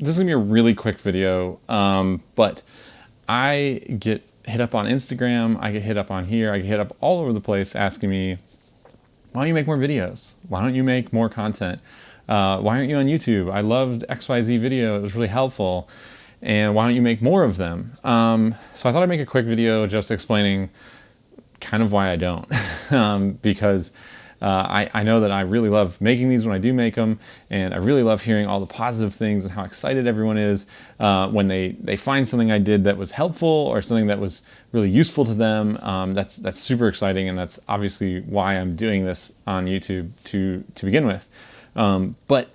this is gonna be a really quick video, but I get hit up on Instagram, I get hit up on here, I get hit up all over the place asking me, why don't you make more videos? Why don't you make more content? Why aren't you on YouTube? I loved XYZ video, it was really helpful. And why don't you make more of them? So I thought I'd make a quick video just explaining kind of why I don't. Because I know that I really love making these when I do make them, and I really love hearing all the positive things and how excited everyone is when they find something I did that was helpful or something that was really useful to them. That's super exciting, and that's obviously why I'm doing this on YouTube to begin with. But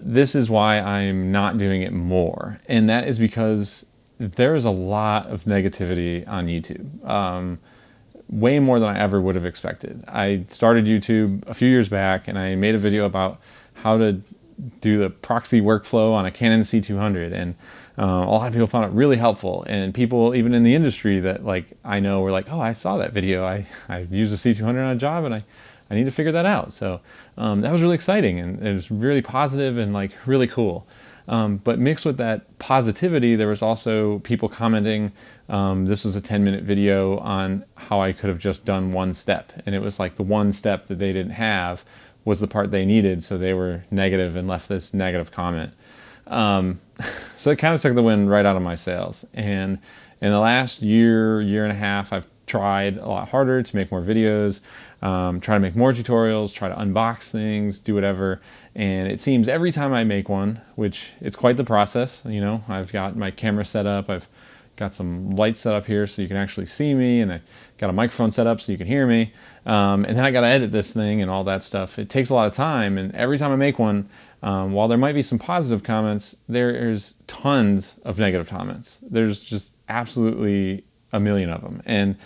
this is why I'm not doing it more, and that is because there's a lot of negativity on YouTube. Way more than I ever would have expected. I started YouTube a few years back, and I made a video about how to do the proxy workflow on a Canon C200, and a lot of people found it really helpful, and people even in the industry that I know were like, oh, I saw that video, I used a C200 on a job, and I need to figure that out. So that was really exciting, and it was really positive and really cool. But mixed with that positivity, there was also people commenting. This was a 10-minute video on how I could have just done one step, and it was like the one step that they didn't have was the part they needed, so they were negative and left this negative comment. So it kind of took the wind right out of my sails. And in the last year and a half, I've tried a lot harder to make more videos, try to make more tutorials, try to unbox things, do whatever. And it seems every time I make one, which it's quite the process, I've got my camera set up, I've got some lights set up here so you can actually see me, and I got a microphone set up so you can hear me. And then I got to edit this thing and all that stuff. It takes a lot of time, and every time I make one, while there might be some positive comments, there's tons of negative comments. There's just absolutely a million of them. And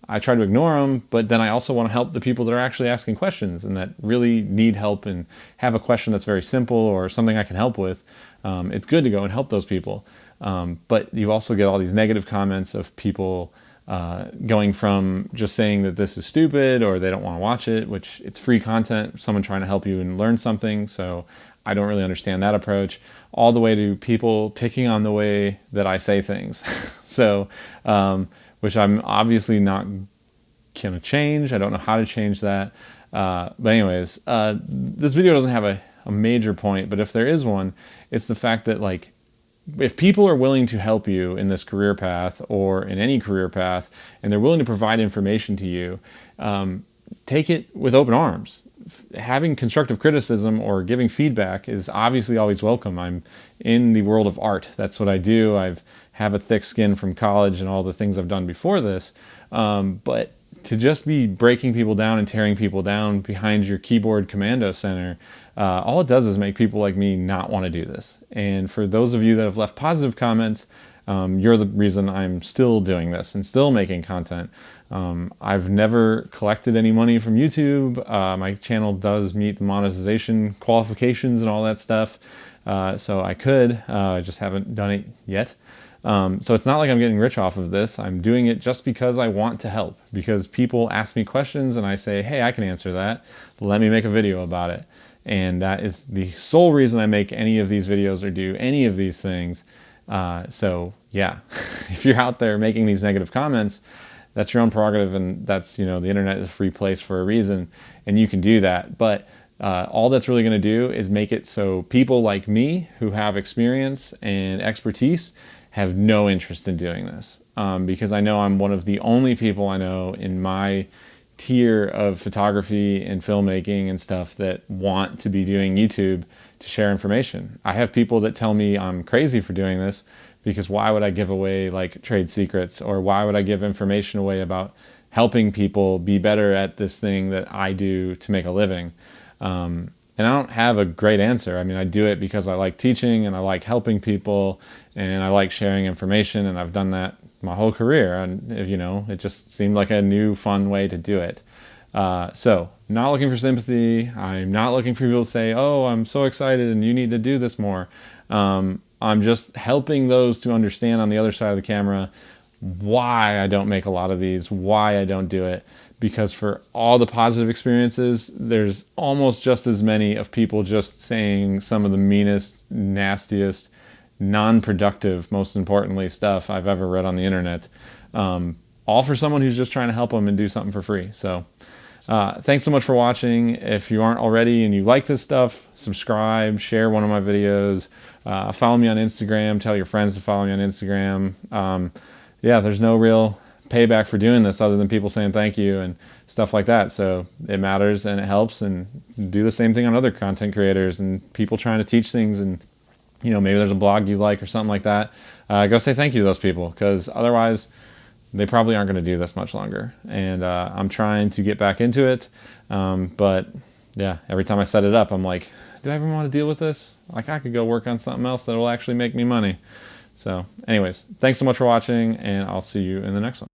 I try to ignore them, but then I also want to help the people that are actually asking questions and that really need help and have a question that's very simple or something I can help with. It's good to go and help those people. But you also get all these negative comments of people going from just saying that this is stupid or they don't want to watch it, which it's free content, someone trying to help you and learn something. So I don't really understand that approach, all the way to people picking on the way that I say things. So, which I'm obviously not going to change. I don't know how to change that. But anyways, this video doesn't have a major point, but if there is one, it's the fact that if people are willing to help you in this career path or in any career path, and they're willing to provide information to you, take it with open arms. Having constructive criticism or giving feedback is obviously always welcome. I'm in the world of art. That's what I do. I have a thick skin from college and all the things I've done before this. But to just be breaking people down and tearing people down behind your keyboard commando center, all it does is make people like me not want to do this. And for those of you that have left positive comments, you're the reason I'm still doing this and still making content. I've never collected any money from YouTube. My channel does meet the monetization qualifications and all that stuff. So I could, I just haven't done it yet. So it's not like I'm getting rich off of this. I'm doing it just because I want to help, because people ask me questions and I say, hey, I can answer that. Let me make a video about it. And that is the sole reason I make any of these videos or do any of these things. So yeah, if you're out there making these negative comments, that's your own prerogative, and that's, the internet is a free place for a reason, and you can do that. But all that's really going to do is make it so people like me who have experience and expertise have no interest in doing this, because I know I'm one of the only people I know in my tier of photography and filmmaking and stuff that want to be doing YouTube to share information. I have people that tell me I'm crazy for doing this, because why would I give away trade secrets, or why would I give information away about helping people be better at this thing that I do to make a living? And I don't have a great answer. I mean, I do it because I like teaching and I like helping people and I like sharing information, and I've done that my whole career, and it just seemed like a new fun way to do it. So not looking for sympathy. I'm not looking for people to say, oh, I'm so excited and you need to do this more. I'm just helping those to understand on the other side of the camera why I don't make a lot of these, why I don't do it. Because for all the positive experiences, there's almost just as many of people just saying some of the meanest, nastiest, non-productive, most importantly, stuff I've ever read on the internet. All for someone who's just trying to help them and do something for free. So thanks so much for watching. If you aren't already and you like this stuff, subscribe, share one of my videos, follow me on Instagram, tell your friends to follow me on Instagram. Yeah, there's no real payback for doing this other than people saying thank you and stuff like that. So it matters and it helps, and do the same thing on other content creators and people trying to teach things. And maybe there's a blog you like or something like that. Go say thank you to those people, because otherwise they probably aren't going to do this much longer. And I'm trying to get back into it. But yeah, every time I set it up, I'm like, do I ever want to deal with this? Like, I could go work on something else that will actually make me money. So anyways, thanks so much for watching, and I'll see you in the next one.